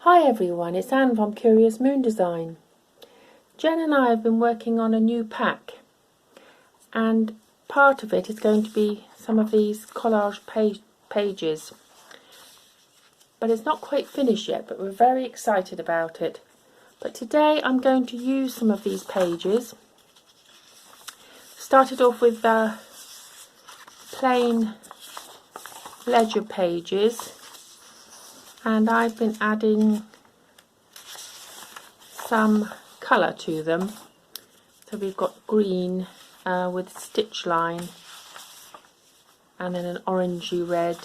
Hi everyone, it's Anne from Curious Moon Design. Jen and I have been working on a new pack, and part of it is going to be some of these collage pages. But it's not quite finished yet, but we're very excited about it. But today I'm going to use some of these pages. Started off with plain ledger pages, and I've been adding some colour to them. So we've got green with stitch line, and then an orangey red,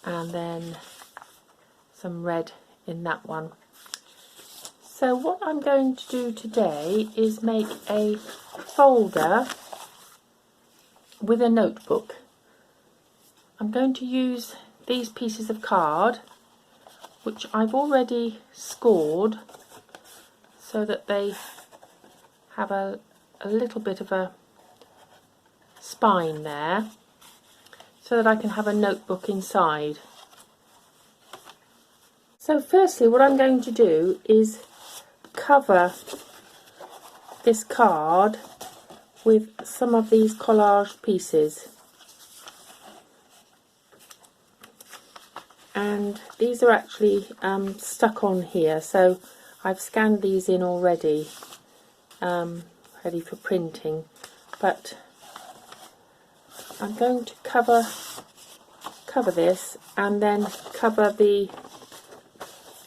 and then some red in that one. So what I'm going to do today is make a folder with a notebook. I'm going to use these pieces of card, which I've already scored so that they have a little bit of a spine there, so that I can have a notebook inside. So firstly, what I'm going to do is cover this card with some of these collage pieces. And these are actually stuck on here, so I've scanned these in already, ready for printing. But I'm going to cover this, and then cover the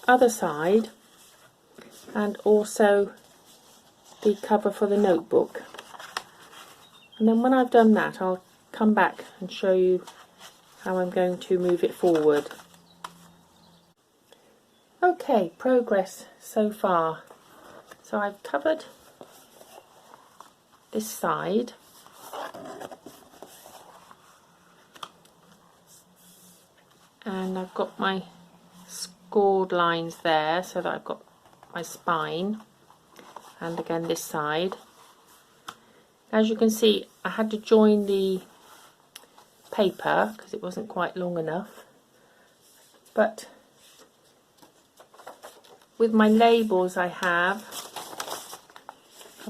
other side, and also the cover for the notebook. And then when I've done that, I'll come back and show you how I'm going to move it forward. Okay, progress so far. So I've covered this side, and I've got my scored lines there so that I've got my spine, and again this side. As you can see, I had to join the paper because it wasn't quite long enough, but with my labels I've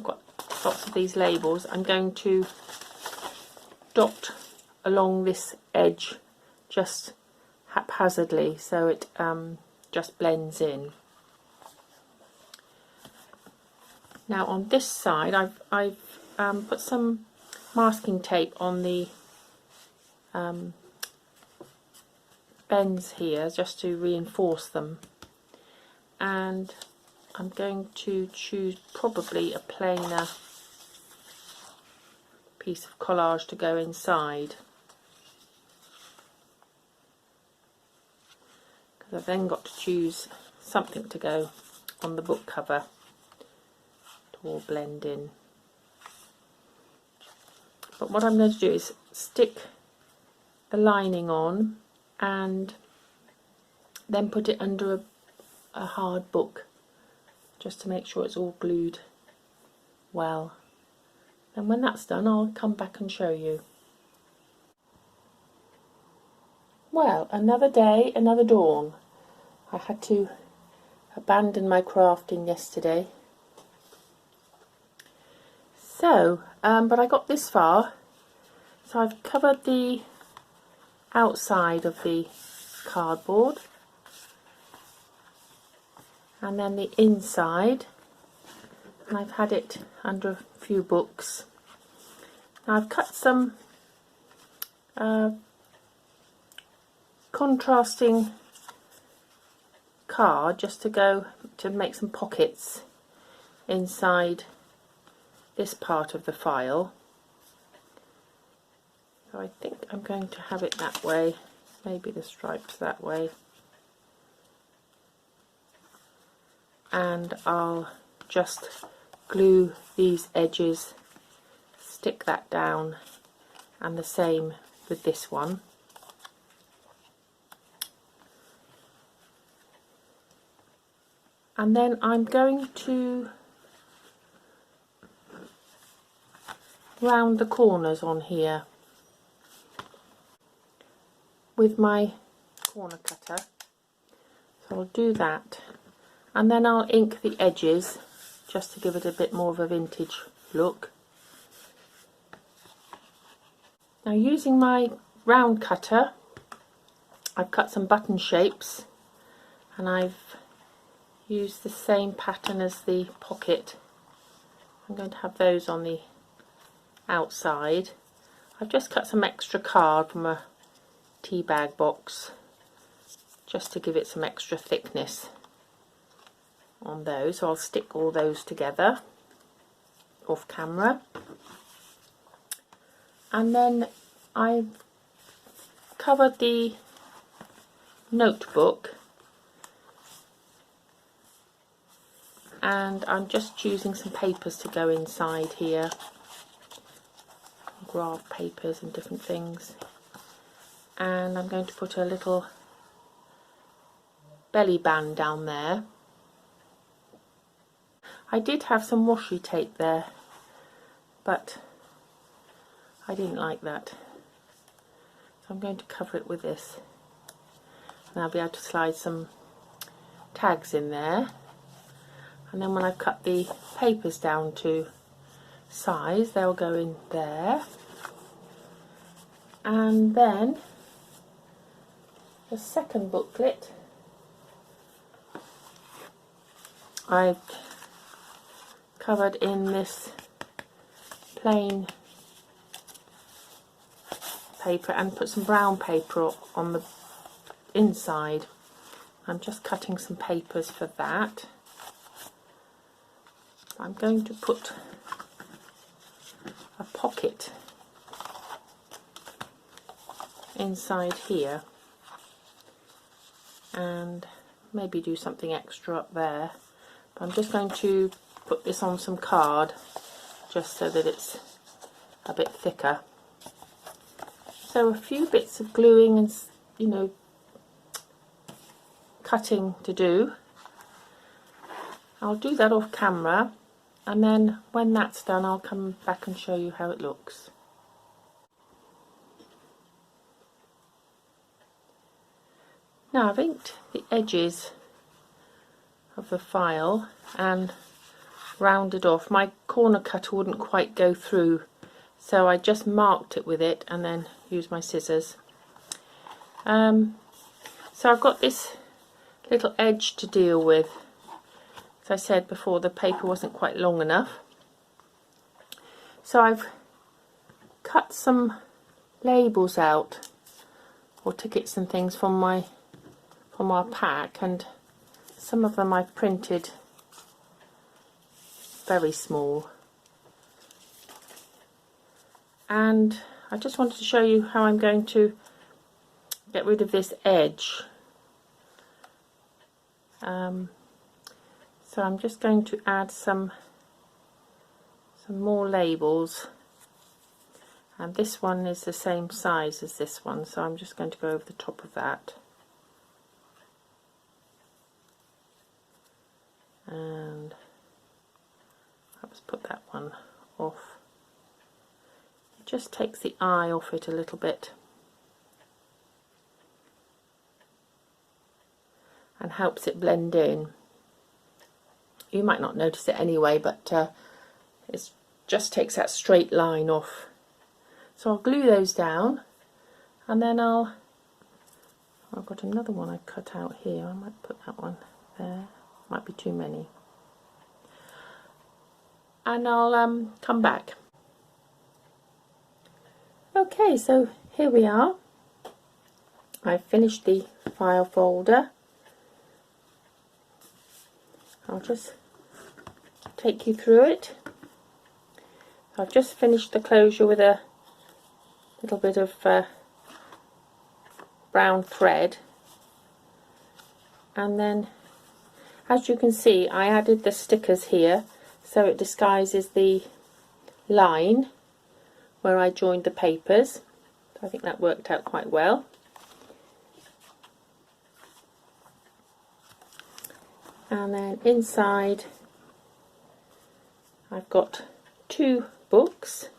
got lots of these labels. I'm going to dot along this edge just haphazardly so it just blends in. Now on this side I've put some masking tape on the bends here just to reinforce them, and I'm going to choose probably a plainer piece of collage to go inside, because I've then got to choose something to go on the book cover to all blend in. But what I'm going to do is stick the lining on and then put it under a hard book just to make sure it's all glued well. And when that's done, I'll come back and show you. Well, another day, another dawn. I had to abandon my crafting yesterday. So, but I got this far. So I've covered the outside of the cardboard, and then the inside, and I've had it under a few books. Now I've cut some contrasting card just to make some pockets inside this part of the file. So I think I'm going to have it that way, maybe the stripes that way, and I'll just glue these edges, stick that down, and the same with this one. And then I'm going to round the corners on here with my corner cutter. So I'll do that, and then I'll ink the edges just to give it a bit more of a vintage look. Now, using my round cutter, I've cut some button shapes, and I've used the same pattern as the pocket. I'm going to have those on the outside. I've just cut some extra card from a tea bag box just to give it some extra thickness on those. So I'll stick all those together off camera. And then I've covered the notebook, and I'm just choosing some papers to go inside here, graph papers and different things, and I'm going to put a little belly band down there. I did have some washi tape there, but I didn't like that, so I'm going to cover it with this, and I'll be able to slide some tags in there. And then when I've cut the papers down to size, they'll go in there. And then the second booklet, I've covered in this plain paper and put some brown paper on the inside. I'm just cutting some papers for that. I'm going to put a pocket inside here and maybe do something extra up there, but I'm just going to put this on some card just so that it's a bit thicker. So a few bits of gluing and, you know, cutting to do. I'll do that off camera, and then when that's done I'll come back and show you how it looks. Now I've inked the edges of the file and rounded off. My corner cutter wouldn't quite go through, so I just marked it with it and then used my scissors. So I've got this little edge to deal with. As I said before, the paper wasn't quite long enough, so I've cut some labels out, or tickets and things from our pack, and some of them I've printed very small. And I just wanted to show you how I'm going to get rid of this edge. So I'm just going to add some more labels, and this one is the same size as this one, so I'm just going to go over the top of that. And perhaps put that one off. It just takes the eye off it a little bit and helps it blend in. You might not notice it anyway, but it just takes that straight line off. So I'll glue those down, and then I've got another one I cut out here. I might put that one there. Might be too many. And I'll come back. Okay, so here we are. I've finished the file folder. I'll just take you through it. I've just finished the closure with a little bit of brown thread, and then as you can see I added the stickers here so it disguises the line where I joined the papers. I think that worked out quite well. And then inside I've got two books,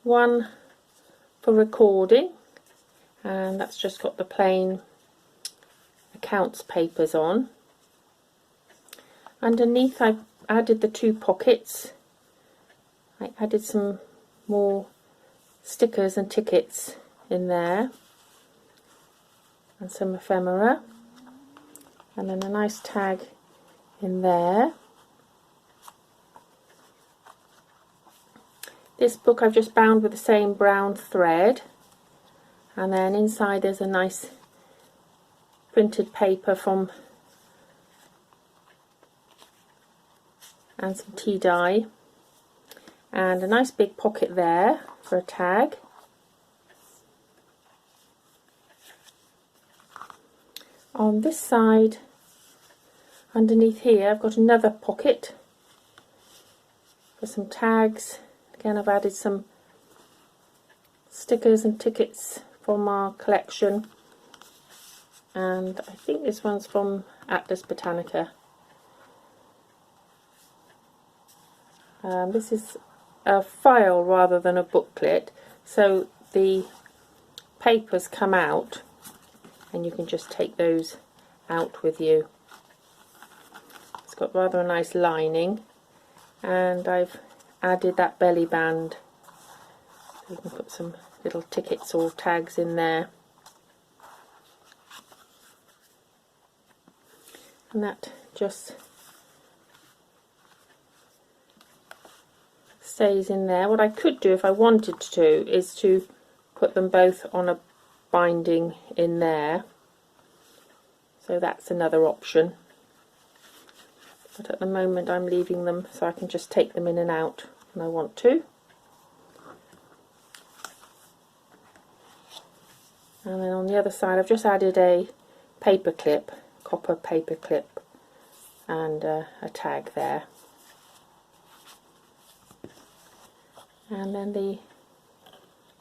one for recording and that's just got the plain accounts papers on. Underneath I've added the 2 pockets. I added some more stickers and tickets in there, and some ephemera, and then a nice tag in there. This book I've just bound with the same brown thread, and then inside there's a nice printed paper and some tea dye, and a nice big pocket there for a tag. On this side, underneath here, I've got another pocket for some tags. Again, I've added some stickers and tickets from our collection, and I think this one's from Atlas Botanica. This is a file rather than a booklet, so the papers come out and you can just take those out with you. It's got rather a nice lining, and I've added that belly band so you can put some little tickets or tags in there, and that just stays in there. What I could do if I wanted to is to put them both on a binding in there, so that's another option, but at the moment I'm leaving them so I can just take them in and out when I want to. And then on the other side I've just added a paper clip, copper paper clip, and a tag there. And then the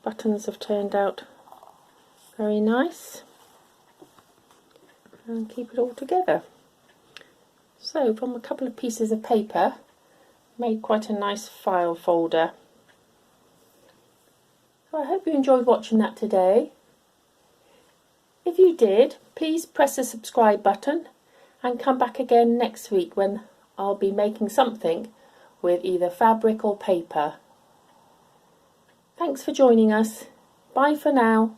buttons have turned out very nice, and keep it all together. So from a couple of pieces of paper, made quite a nice file folder. So I hope you enjoyed watching that today. If you did, please press the subscribe button and come back again next week when I'll be making something with either fabric or paper. Thanks for joining us. Bye for now.